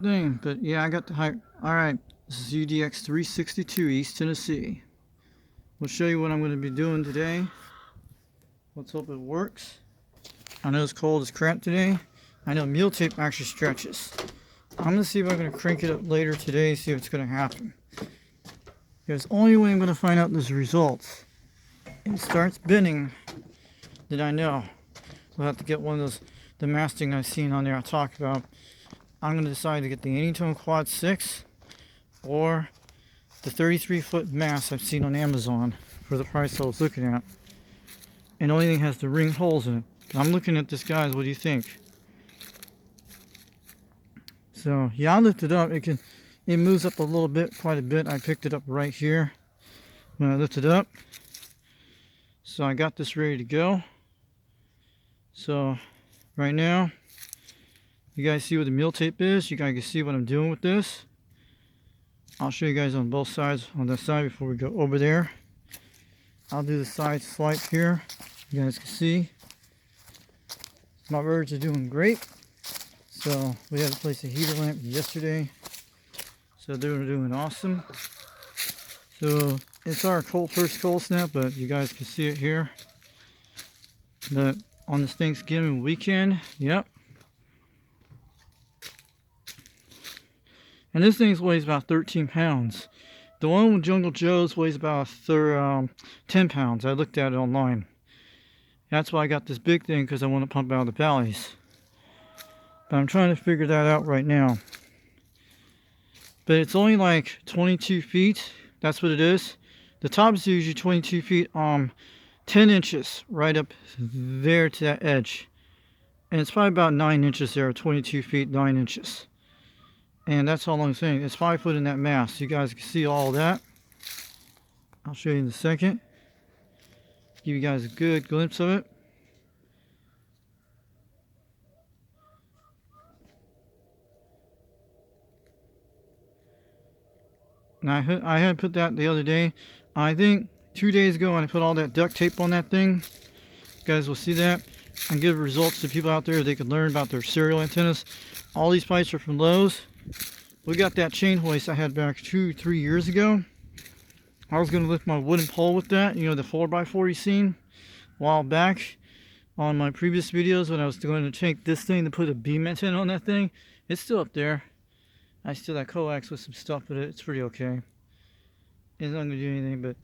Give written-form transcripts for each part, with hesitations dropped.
thing, but yeah, I got the hype. Alright, this is UDX 362 East Tennessee. We'll show you what I'm going to be doing today. Let's hope it works. I know it's cold as crap today. I know meal tape actually stretches. I'm going to see if I'm going to crank it up later today, see if it's going to happen. Because the only way I'm going to find out the results, it starts bending, then I know. We'll have to get one of those, the masting I've seen on there I talked about. I'm going to decide to get the Anytone Quad 6 or the 33-foot mast I've seen on Amazon for the price I was looking at. And the only thing has the ring holes in it. I'm looking at this, guys. What do you think? So yeah, I lift it up. It moves up a little bit, quite a bit. I picked it up right here when I lifted it up. So I got this ready to go. So right now, you guys see what the meal tape is. You guys can see what I'm doing with this. I'll show you guys on both sides on this side before we go over there. I'll do the side swipe here. You guys can see my birds are doing great. So we had to place a heater lamp yesterday. So they're doing awesome. So it's our first cold snap, but you guys can see it here. But on this Thanksgiving weekend, yep. And this thing weighs about 13 pounds. The one with Jungle Joe's weighs about 10 pounds. I looked at it online. That's why I got this big thing, because I want to pump out the valleys. But I'm trying to figure that out right now. But it's only like 22 feet. That's what it is. The top is usually 22 feet, 10 inches right up there to that edge. And it's probably about 9 inches there, 22 feet, 9 inches. And that's all I'm saying. It's 5 foot in that mast. You guys can see all that. I'll show you in a second. Give you guys a good glimpse of it. And I had put that the other day. I think 2 days ago when I put all that duct tape on that thing. You guys will see that. And give results to people out there. They can learn about their serial antennas. All these pipes are from Lowe's. We got that chain hoist I had back 2-3 years ago. I was going to lift my wooden pole with that. You know, the 4x4 you seen a while back on my previous videos when I was going to take this thing to put a beam antenna on that thing. It's still up there. I still got coax with some stuff, but it's pretty okay. It's not going to do anything, but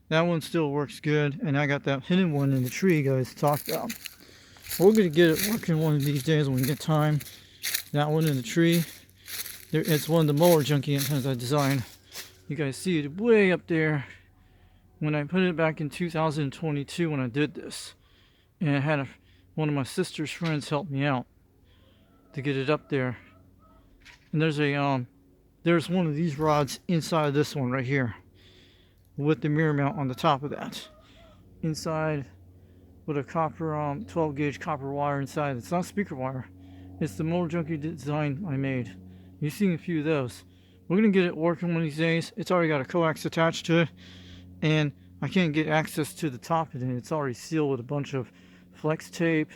that one still works good. And I got that hidden one in the tree you guys talked about. We're going to get it working one of these days when we get time. That one in the tree. It's one of the mower junkie antennas I designed. You guys see it way up there when I put it back in 2022 when I did this. And I had one of my sister's friends help me out to get it up there. And there's one of these rods inside of this one right here with the mirror mount on the top of that. Inside with a copper 12 gauge copper wire inside. It's not speaker wire. It's the mower junkie design I made. You've seen a few of those. We're going to get it working one of these days. It's already got a coax attached to it. And I can't get access to the top of it. It's already sealed with a bunch of flex tape,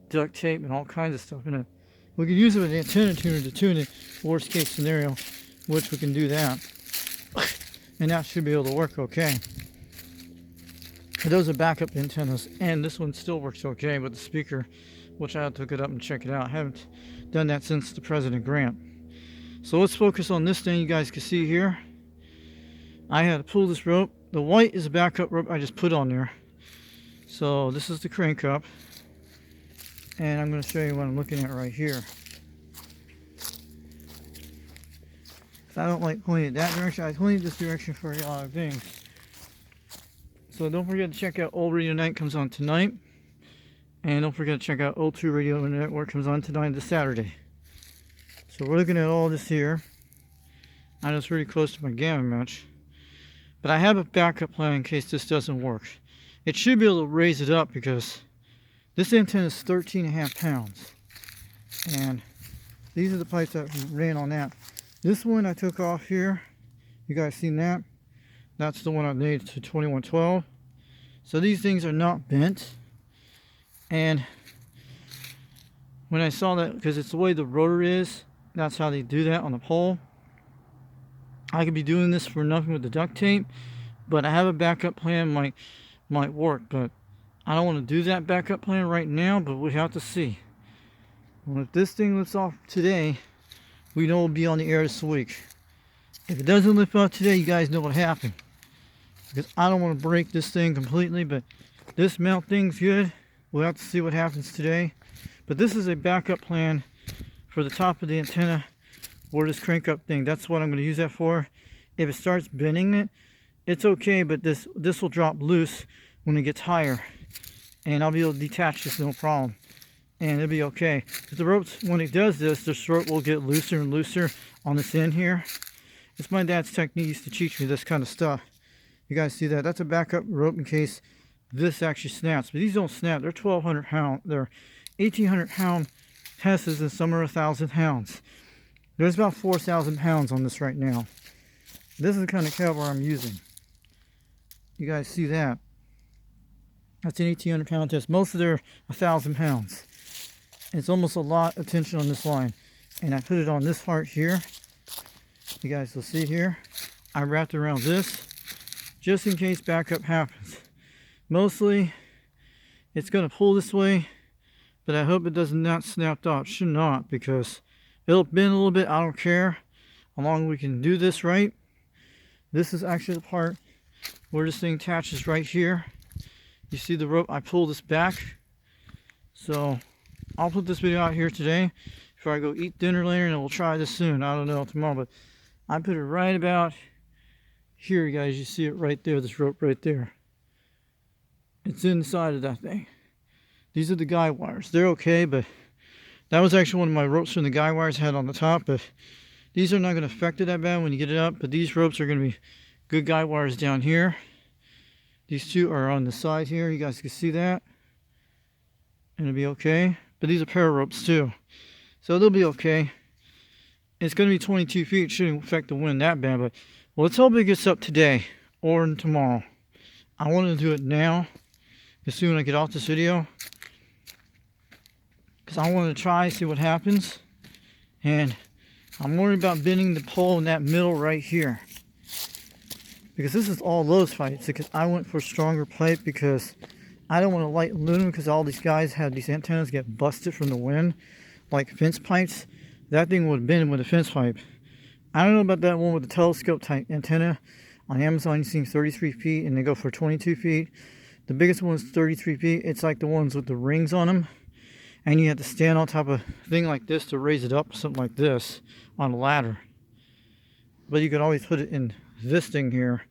duct tape, and all kinds of stuff in it. We can use it with an antenna tuner to tune it, worst case scenario, which we can do that. And that should be able to work okay. Those are backup antennas. And this one still works okay with the speaker, which I had to hook it up and check it out. I haven't done that since the President Grant. So let's focus on this thing you guys can see here. I had to pull this rope. The white is a backup rope I just put on there. So this is the crank up. And I'm going to show you what I'm looking at right here. I don't like pointing it that direction. I point it this direction for a lot of things. So don't forget to check out Old Radio Night comes on tonight. And don't forget to check out O2 Radio Network comes on tonight this Saturday. So we're looking at all this here. I know it's really close to my gamma match. But I have a backup plan in case this doesn't work. It should be able to raise it up because this antenna is 13.5 pounds. And these are the pipes that ran on that. This one I took off here. You guys seen that? That's the one I made to 2112. So these things are not bent. And when I saw that, because it's the way the rotor is, That's how they do that on the pole. I could be doing this for nothing with the duct tape, but I have a backup plan might work, but I don't want to do that backup plan right now, but we have to see. Well, if this thing lifts off today, we know we'll be on the air this week. If it doesn't lift off today, you guys know what happened. Because I don't want to break this thing completely, but this mount thing's good. We'll have to see what happens today. But this is a backup plan for the top of the antenna or this crank up thing. That's what I'm going to use that for. If it starts bending it, it's okay, but this will drop loose when it gets higher. And I'll be able to detach this, no problem. And it'll be okay. But the ropes, when it does this rope will get looser and looser on this end here. It's my dad's technique. He used to teach me this kind of stuff. You guys see that? That's a backup rope in case this actually snaps. But these don't snap. They're 1,200 pound. They're 1,800 pound Hesses, and some are 1,000 pounds. There's about 4,000 pounds on this right now. This is the kind of caliber I'm using. You guys see that? That's an 1,800 pound test. Most of them are 1,000 pounds. It's almost a lot of tension on this line. And I put it on this part here. You guys will see here. I wrapped it around this just in case backup happens. Mostly it's going to pull this way, but I hope it does not snap off. Should not, because it'll bend a little bit. I don't care. How long we can do this right. This is actually the part where this thing attaches right here. You see the rope? I pull this back. So I'll put this video out here today before I go eat dinner later, and we'll try this soon. I don't know, tomorrow, but I put it right about here, guys. You see it right there, this rope right there. It's inside of that thing. These are the guy wires. They're okay, but that was actually one of my ropes from the guy wires I had on the top, but these are not going to affect it that bad when you get it up. But these ropes are going to be good guy wires down here. These two are on the side here. You guys can see that. And it'll be okay. But these are pair ropes too. So they'll be okay. It's going to be 22 feet. It shouldn't affect the wind that bad. But well, let's hope it gets up today or tomorrow. I want to do it now, as soon as I get off this video. Because I want to try, see what happens. And I'm worried about bending the pole in that middle right here. Because this is all those fights. Because I went for stronger pipe because I don't want to light aluminum, because all these guys have these antennas get busted from the wind. Like fence pipes. That thing would bend with a fence pipe. I don't know about that one with the telescope type antenna. On Amazon, you see 33 feet and they go for 22 feet. The biggest one is 33 feet. It's like the ones with the rings on them. And you have to stand on top of a thing like this to raise it up, something like this, on a ladder. But you could always put it in this thing here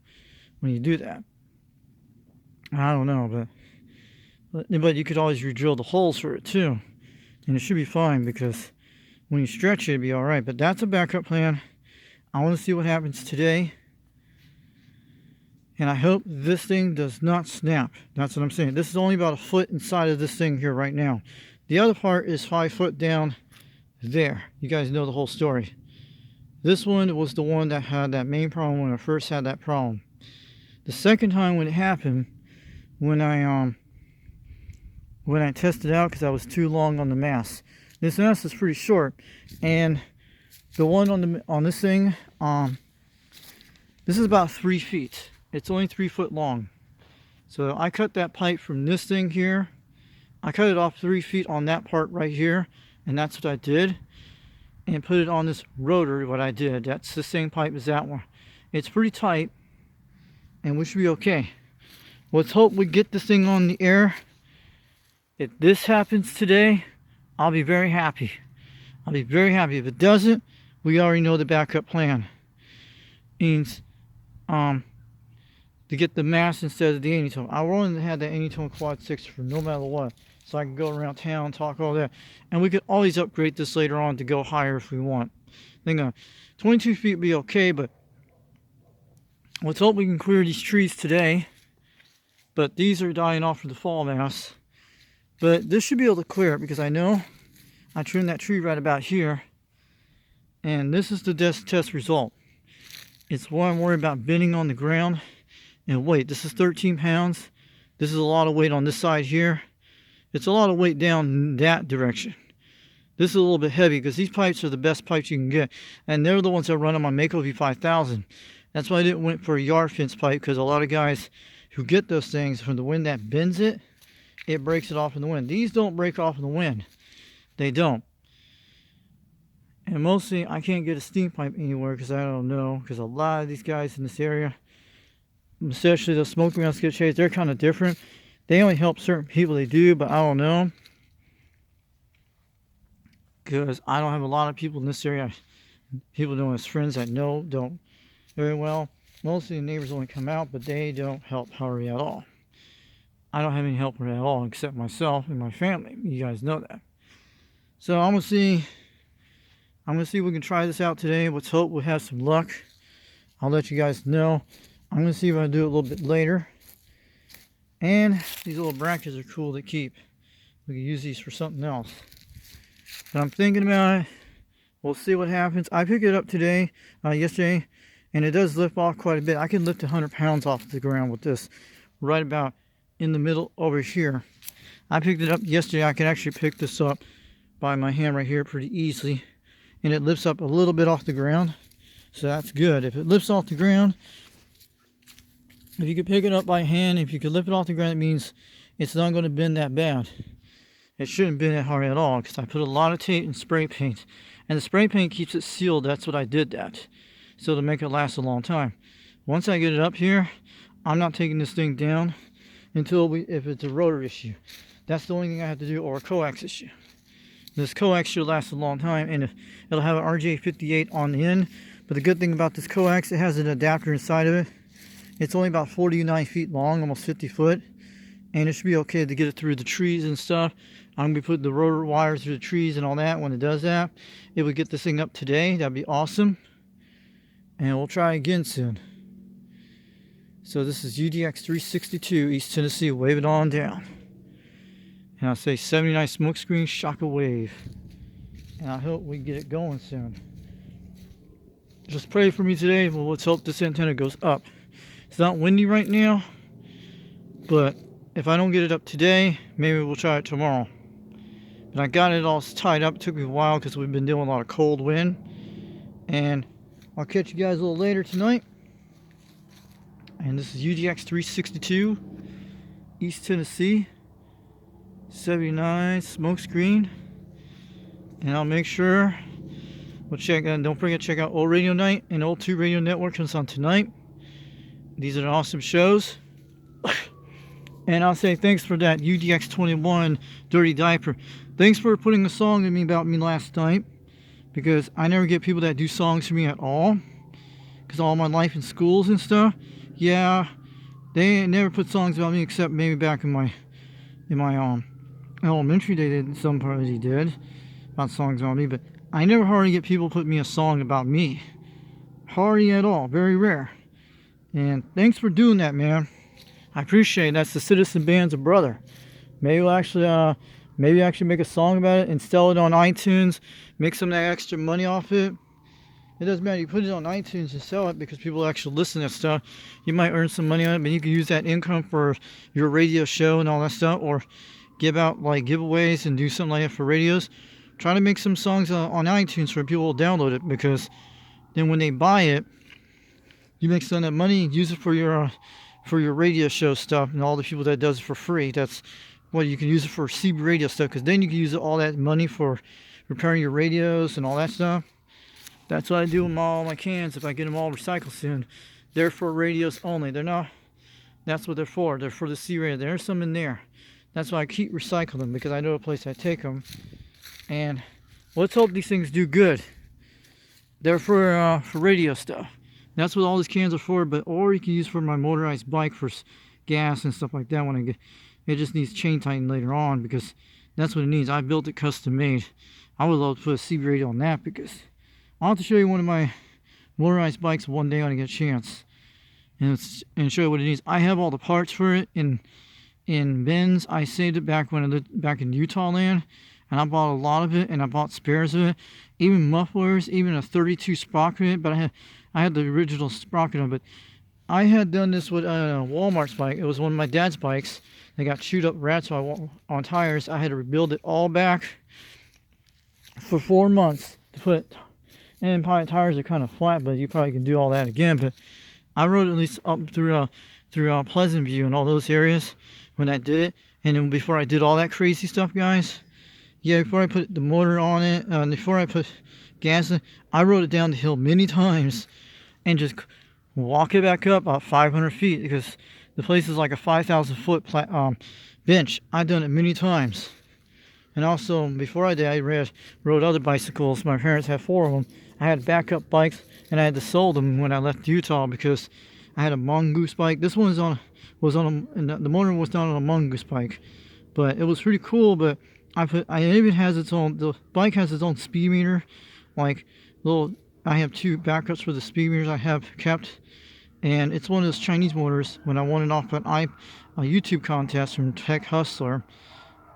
when you do that. I don't know, but you could always re-drill the holes for it too. And it should be fine, because when you stretch it, it'll be alright. But that's a backup plan. I want to see what happens today. And I hope this thing does not snap. That's what I'm saying. This is only about a foot inside of this thing here right now. The other part is 5 foot down there. You guys know the whole story. This one was the one that had that main problem when I first had that problem. The second time when it happened, when I tested out, because I was too long on the mast. This mast is pretty short, and the one on this thing, this is about 3 feet. It's only 3 foot long. So I cut that pipe from this thing here. I cut it off 3 feet on that part right here, and that's what I did. And put it on this rotor, what I did. That's the same pipe as that one. It's pretty tight, and we should be okay. Let's hope we get this thing on the air. If this happens today, I'll be very happy. I'll be very happy. If it doesn't, we already know the backup plan. Means to get the mast instead of the Anytone. I wanted to have that Anytone Quad 6 for no matter what. So I can go around town, talk all that. And we could always upgrade this later on to go higher if we want. I think 22 feet would be okay, but let's hope we can clear these trees today. But these are dying off for the fall mass. But this should be able to clear it, because I know I trimmed that tree right about here. And this is the test result. It's what I'm worried about bending on the ground. And weight, this is 13 pounds. This is a lot of weight on this side here. It's a lot of weight down that direction. This is a little bit heavy because these pipes are the best pipes you can get. And they're the ones that run on my Mako V5000. That's why I didn't went for a yard fence pipe, because a lot of guys who get those things, from the wind that bends it, it breaks it off in the wind. These don't break off in the wind. They don't. And mostly I can't get a steam pipe anywhere because I don't know. Because a lot of these guys in this area, especially the smoke ground skid shades, they're kind of different. They only help certain people, they do, but I don't know. Because I don't have a lot of people in this area. People know as friends that know, don't very well. Most of the neighbors only come out, but they don't help Harry at all. I don't have any helper at all except myself and my family. You guys know that. So I'm gonna see if we can try this out today. Let's hope we have some luck. I'll let you guys know. I'm gonna see if I can do it a little bit later. And these little brackets are cool to keep. We can use these for something else. But I'm thinking about it. We'll see what happens. I picked it up yesterday, and it does lift off quite a bit. I can lift 100 pounds off the ground with this, right about in the middle over here. I picked it up yesterday. I can actually pick this up by my hand right here pretty easily, and it lifts up a little bit off the ground, so that's good. If it lifts off the ground, if you could pick it up by hand, if you could lift it off the ground, it means it's not going to bend that bad. It shouldn't bend that hard at all, because I put a lot of tape and spray paint, and the spray paint keeps it sealed. That's what I did that, so to make it last a long time. Once I get it up here, I'm not taking this thing down until if it's a rotor issue. That's the only thing I have to do, or a coax issue. This coax should last a long time, and it'll have an RJ58 on the end. But the good thing about this coax, it has an adapter inside of it. It's only about 49 feet long, almost 50 foot. And it should be okay to get it through the trees and stuff. I'm going to be putting the rotor wires through the trees and all that. When it does that, it would get this thing up today. That'd be awesome. And we'll try again soon. So this is UDX 362, East Tennessee. Wave it on down. And I'll say 79 smokescreen, shocker wave. And I hope we get it going soon. Just pray for me today. Well, let's hope this antenna goes up. It's not windy right now, but if I don't get it up today, maybe we'll try it tomorrow. But I got it all tied up. It took me a while because we've been dealing with a lot of cold wind. And I'll catch you guys a little later tonight. And this is UDX 362, East Tennessee, 79 smokescreen. And I'll make sure we'll check out. Don't forget to check out Old Radio Night and Old 2 Radio Network comes on tonight. These are awesome shows. And I'll say thanks for that UDX 21 Dirty Diaper. Thanks for putting a song to me about me last night, because I never get people that do songs for me at all. Because all my life in schools and stuff, yeah, they never put songs about me except maybe back in my elementary. They did, some parties did about songs about me, but I never hardly get people put me a song about me. Hardly at all. Very rare. And thanks for doing that, man. I appreciate it. That's the Citizen Band's a brother. Maybe we'll actually make a song about it and sell it on iTunes. Make some of that extra money off it. It doesn't matter. You put it on iTunes and sell it because people actually listen to that stuff. You might earn some money on it, but you can use that income for your radio show and all that stuff, or give out like giveaways and do something like that for radios. Try to make some songs on iTunes for people to download it, because then when they buy it, you make some of that money and use it for your radio show stuff, and all the people that does it for free. That's what you can use it for, CB radio stuff, because then you can use all that money for repairing your radios and all that stuff. That's what I do with all my cans. If I get them all recycled soon, they're for radios only. They're not. That's what they're for. They're for the C radio. There's some in there. That's why I keep recycling them, because I know a place I take them. And let's hope these things do good. They're for radio stuff. That's what all these cans are for. Or you can use for my motorized bike for gas and stuff like that. When I get, it just needs chain tightened later on, because that's what it needs. I built it custom made. I would love to put a CB radio on that, because I'll have to show you one of my motorized bikes one day when I get a chance, and show you what it needs. I have all the parts for it in bins. I saved it back when I lived back in Utah land, and I bought a lot of it, and I bought spares of it, even mufflers, even a 32 sprocket. But I had the original sprocket on it. But I had done this with Walmart's bike. It was one of my dad's bikes. They got chewed up rats on tires. I had to rebuild it all back. for 4 months to put, and probably tires are kind of flat, but you probably can do all that again. But I rode at least up through Pleasant View and all those areas when I did it. And then before I did all that crazy stuff, guys, yeah, before I put the motor on it, before I put gas in, I rode it down the hill many times and just walk it back up about 500 feet because the place is like a 5,000 foot bench. I've done it many times. And also, before I did, I rode other bicycles. My parents had 4 of them. I had backup bikes, and I had to sell them when I left Utah because I had a Mongoose bike. This one the motor was not on a Mongoose bike, but it was pretty cool. But the bike has its own speed meter, like I have 2 backups for the speed meters I have kept, and it's one of those Chinese motors when I won it off a YouTube contest from Tech Hustler,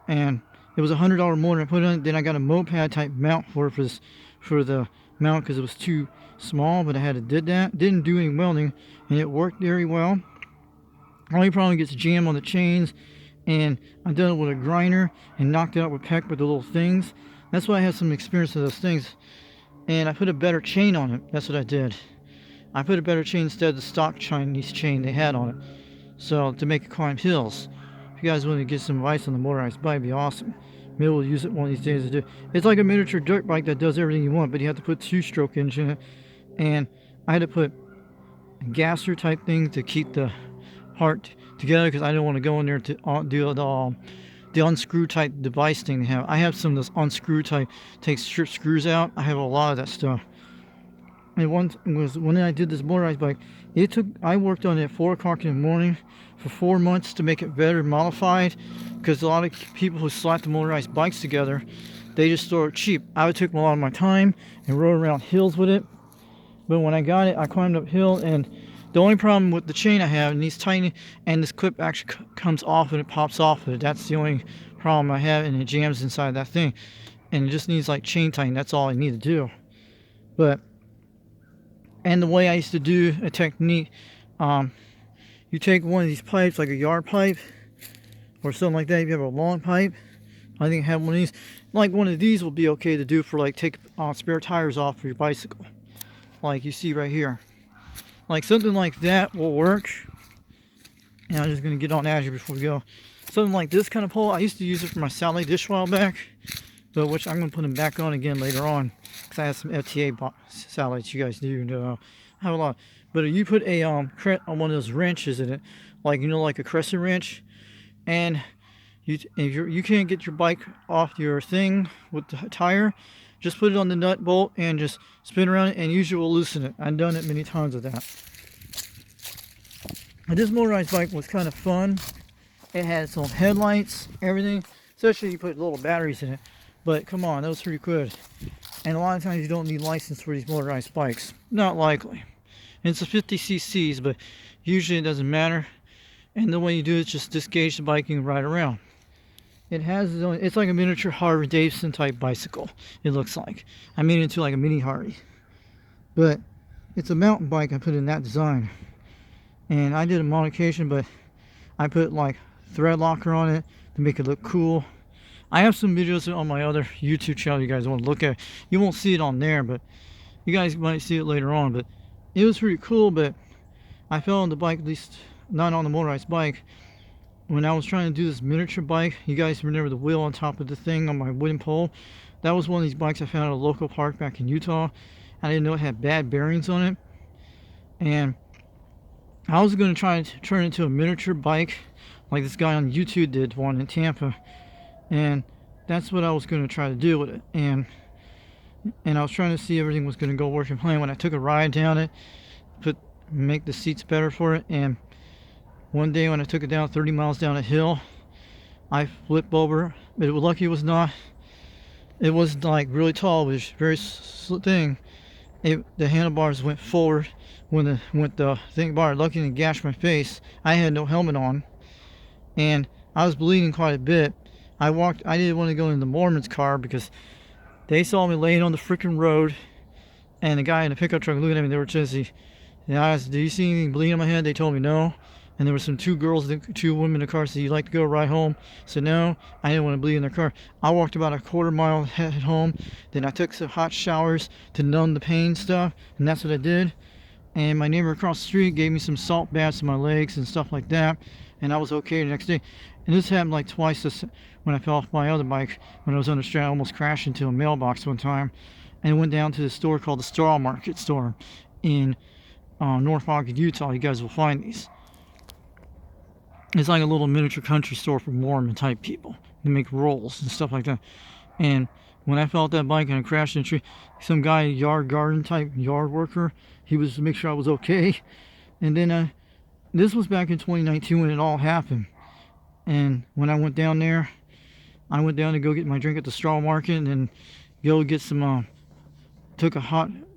and it was a $100 motor I put on it. Then I got a moped type mount for the mount because it was too small, but I didn't do any welding, and it worked very well. Only problem gets jammed on the chains, and I done it with a grinder and knocked it out with peck with the little things. That's why I have some experience with those things. And I put a better chain on it. That's what I did. I put a better chain instead of the stock Chinese chain they had on it, so to make it climb hills. If you guys want to get some advice on the motorized bike, it'd be awesome. Maybe we'll use it one of these days to do. It's like a miniature dirt bike that does everything you want, but you have to put 2-stroke engine in it. And I had to put a gasser type thing to keep the part together because I didn't want to go in there to do the unscrew type device thing they have. I have some of this unscrew type, take strip screws out. I have a lot of that stuff. And when I did this motorized bike, I worked on it at 4 o'clock in the morning for 4 months to make it better modified, because a lot of people who slap the motorized bikes together, they just throw it cheap. I would take a lot of my time and rode around hills with it. But when I got it, I climbed uphill, and the only problem with the chain I have, and these tiny, and this clip actually comes off and it pops off of it. That's the only problem I have, and it jams inside that thing. And it just needs like chain tightening. That's all I need to do. And the way I used to do a technique, you take one of these pipes, like a yard pipe or something like that. If you have a long pipe, I think I have one of these. Like one of these will be okay to do for like take spare tires off for your bicycle, like you see right here. Like something like that will work. And I'm just gonna get on Azure before we go. Something like this kind of pole, I used to use it for my Sally dish a while back, but which I'm gonna put them back on again later on because I have some FTA Sallies. You guys do I have a lot. But if you put a on one of those wrenches in it, like like a crescent wrench, and if you can't get your bike off your thing with the tire, just put it on the nut bolt and just spin around it, and usually will loosen it. I've done it many times with that. And this motorized bike was kind of fun. It had its own headlights, everything. Especially you put little batteries in it. But come on, that was pretty good. And a lot of times you don't need license for these motorized bikes. Not likely. And it's a 50 cc's, but usually it doesn't matter. And the way you do it is just disengage the bike and ride around. It has its own, it's like a miniature Harley Davidson type bicycle, it looks like. I made it into like a mini Harley. But it's a mountain bike I put in that design. And I did a modification, but I put like thread locker on it to make it look cool. I have some videos on my other YouTube channel you guys want to look at. You won't see it on there, but you guys might see it later on. But it was pretty cool, but I fell on the bike, at least not on the motorized bike. When I was trying to do this miniature bike, you guys remember the wheel on top of the thing on my wooden pole? That was one of these bikes I found at a local park back in Utah. I didn't know it had bad bearings on it. And I was going to try to turn it into a miniature bike like this guy on YouTube did one in Tampa. And that's what I was going to try to do with it. And I was trying to see if everything was going to go working plan. When I took a ride down it, make the seats better for it, and one day when I took it down 30 miles down a hill, I flipped over. But lucky it was not. It wasn't like really tall. It was very thing. The handlebars went forward when the thing bar. Lucky it didn't gash my face. I had no helmet on, and I was bleeding quite a bit. I didn't want to go in the Mormon's car because they saw me laying on the freaking road, and the guy in the pickup truck looking at me. They were just, I asked, "Do you see anything bleeding on my head?" They told me no. And there were two women in the car. Said, "You like to go ride home?" I said, "No, I didn't want to bleed in the car." I walked about a quarter mile head home. Then I took some hot showers to numb the pain stuff, and that's what I did. And my neighbor across the street gave me some salt baths in my legs and stuff like that, and I was okay the next day. And this happened like twice when I fell off my other bike when I was on the street. I almost crashed into a mailbox one time, and went down to the store called the Straw Market store in North Ogden, Utah. You guys will find these. It's like a little miniature country store for Mormon type people. They make rolls and stuff like that. And when I fell off that bike and I crashed in a tree, some guy, garden type yard worker, he was to make sure I was okay. And then this was back in 2019 when it all happened. And when I went down there, I went down to go get my drink at the Straw Market and go get some,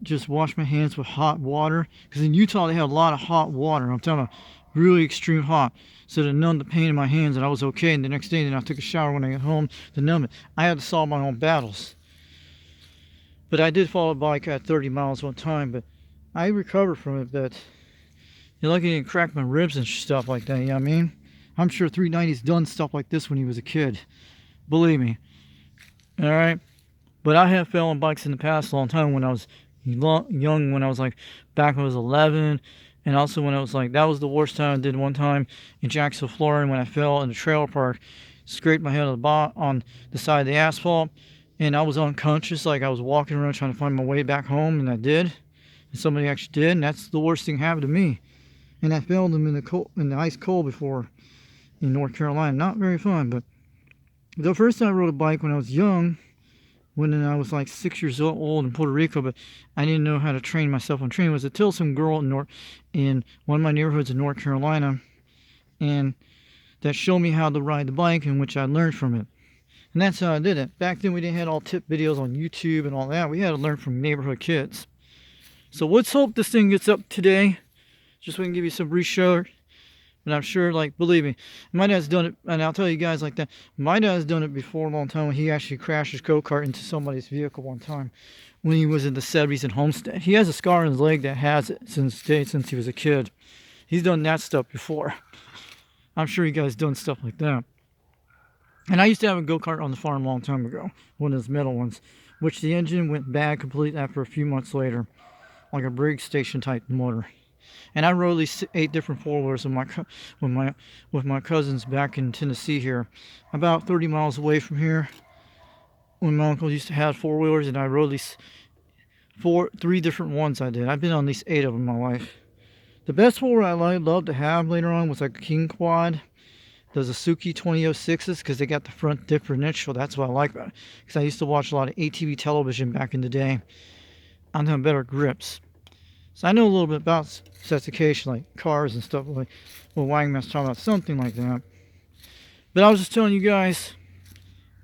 just wash my hands with hot water. Because in Utah, they have a lot of hot water. I'm talking about really extreme hot. So to numb the pain in my hands, and I was okay. And the next day, then I took a shower when I got home to numb it. I had to solve my own battles. But I did fall a bike at 30 miles one time, but I recovered from it. But you're lucky I didn't crack my ribs and stuff like that, you know what I mean? I'm sure 390's done stuff like this when he was a kid. Believe me. Alright? But I have fell on bikes in the past a long time when I was young, when I was like, back when I was 11. And also when I was like, that was the worst time I did one time in Jacksonville, Florida, when I fell in the trailer park, scraped my head on the side of the asphalt, and I was unconscious, like I was walking around trying to find my way back home, and I did. And somebody actually did, and that's the worst thing happened to me. And I felled them in the ice cold before in North Carolina. Not very fun, but the first time I rode a bike when I was young, when I was like 6 years old in Puerto Rico, but I didn't know how to train myself on training, was until some girl in one of my neighborhoods in North Carolina, and that showed me how to ride the bike, in which I learned from it. And that's how I did it. Back then we didn't have all tip videos on YouTube and all that. We had to learn from neighborhood kids. So let's hope this thing gets up today. Just so we can give you some research. But I'm sure, like, believe me, my dad's done it, and I'll tell you guys like that. My dad's done it before a long time when he actually crashed his go-kart into somebody's vehicle one time when he was in the 70s in Homestead. He has a scar on his leg that has it since he was a kid. He's done that stuff before. I'm sure you guys done stuff like that. And I used to have a go-kart on the farm a long time ago, one of those metal ones, which the engine went bad completely after a few months later, like a Briggs station type motor. And I rode these 8 different four-wheelers with my cousins back in Tennessee here, about 30 miles away from here. When my uncle used to have four-wheelers, and I rode these 3 different ones I did. I've been on these 8 of them in my life. The best four-wheeler I loved to have later on was like a King Quad. The Suzuki 2006s, because they got the front differential. That's what I like about it. Because I used to watch a lot of ATV television back in the day. I'm having better grips. So I know a little bit about specification, like cars and stuff, like what Wagner's talking about, something like that. But I was just telling you guys,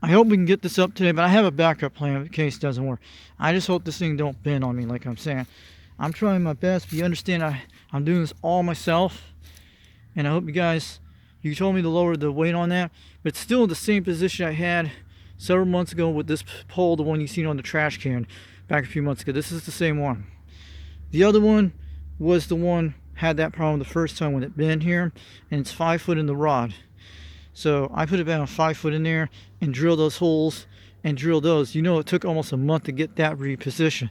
I hope we can get this up today, but I have a backup plan in case it doesn't work. I just hope this thing don't bend on me, like I'm saying. I'm trying my best, but you understand I'm doing this all myself. And I hope you guys, you told me to lower the weight on that, but it's still in the same position I had several months ago with this pole, the one you seen on the trash can back a few months ago. This is the same one. The other one was the one had that problem the first time when it bent here, and it's 5 foot in the rod. So I put about 5 foot in there and drill those holes and drill those. You know, it took almost a month to get that repositioned.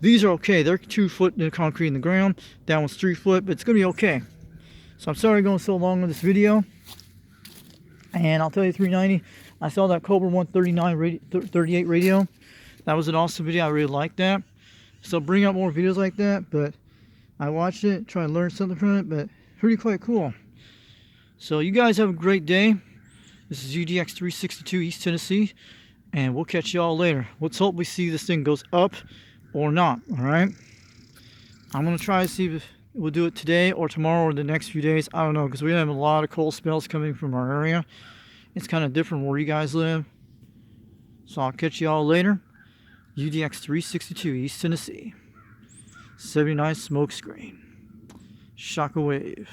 These are okay. They're 2 foot in the concrete in the ground. That one's 3 foot, but it's gonna be okay. So I'm sorry going so long on this video. And I'll tell you, 390. I saw that Cobra 138 radio. That was an awesome video. I really liked that. So bring out more videos like that, but I watched it, try to learn something from it, but pretty quite cool. So you guys have a great day. This is UDX 362 East Tennessee, and we'll catch y'all later. Let's hope we see this thing goes up or not, alright? I'm going to try to see if we'll do it today or tomorrow or the next few days. I don't know, because we have a lot of cold spells coming from our area. It's kind of different where you guys live. So I'll catch y'all later. UDX 362 East Tennessee. 79 smoke screen. Shockwave.